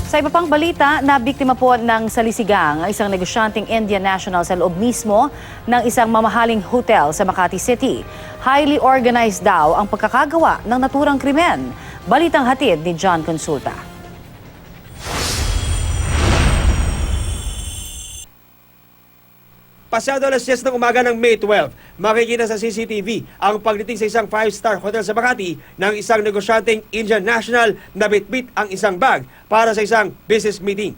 Sa iba pang balita, nabiktima po ng salisigang ang isang negosyanteng Indian national sa loob mismo ng isang mamahaling hotel sa Makati City. Highly organized daw ang pagkakagawa ng naturang krimen. Balitang hatid ni John Consulta. Pasado alas 10 ng umaga ng May 12, makikita sa CCTV ang pagdating sa isang 5-star hotel sa Makati ng isang negosyanteng Indian national na bitbit ang isang bag para sa isang business meeting.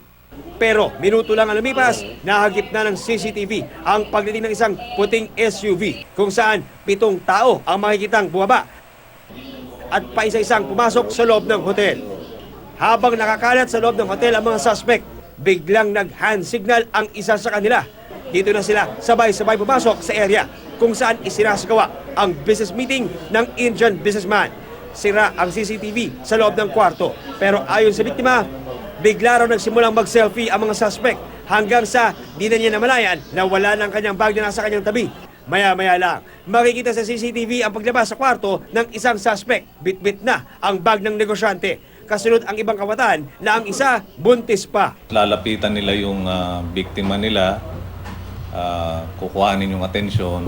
Pero minuto lang ang lumipas, nahagip na ng CCTV ang pagdating ng isang puting SUV kung saan 7 tao ang makikitang bumaba at paisa-isang pumasok sa loob ng hotel. Habang nakakalat sa loob ng hotel ang mga suspect, biglang nag-hand signal ang isa sa kanila. Dito na sila sabay-sabay pumasok sa area kung saan isinasagawa ang business meeting ng Indian businessman. Sira ang CCTV sa loob ng kwarto. Pero ayon sa biktima, bigla raw nagsimulang mag-selfie ang mga suspect hanggang sa di na niya namalayan na wala ng kanyang bag na nasa kanyang tabi. Maya-maya lang, makikita sa CCTV ang paglabas sa kwarto ng isang suspect. Bit-bit na ang bag ng negosyante. Kasunod ang ibang kawatan na ang isa buntis pa. Lalapitan nila yung biktima nila, kukuhanin yung atensyon.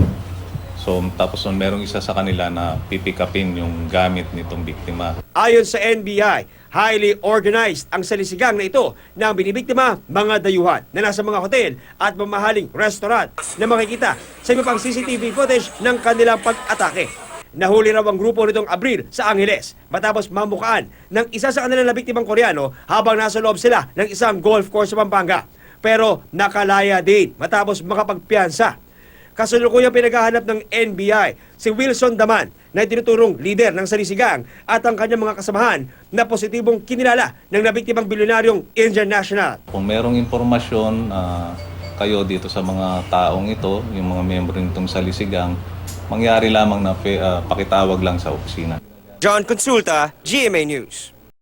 So tapos merong isa sa kanila na pipikapin yung gamit nitong biktima. Ayon sa NBI, highly organized ang salisigang na ito na ang binibiktima mga dayuhan na nasa mga hotel at mamahaling restaurant na makikita sa iba pang CCTV footage ng kanilang pag-atake. Nahuli raw ang grupo nitong Abril sa Angeles matapos mamukaan ng isa sa kanilang nabiktimang Koreano habang nasa loob sila ng isang golf course sa Pampanga. Pero nakalaya din matapos makapagpiyansa. Kasalukuyang pinaghahanap ng NBI si Wilson Daman na tinuturong leader ng salisigang at ang kanyang mga kasamahan na positibong kinilala ng nabiktimang bilyonaryong Indian national. Kung merong impormasyon kayo dito sa mga taong ito, yung mga miyembro nitong salisigang, mangyari lamang na pakitawag lang sa opisina. John Consulta, GMA News.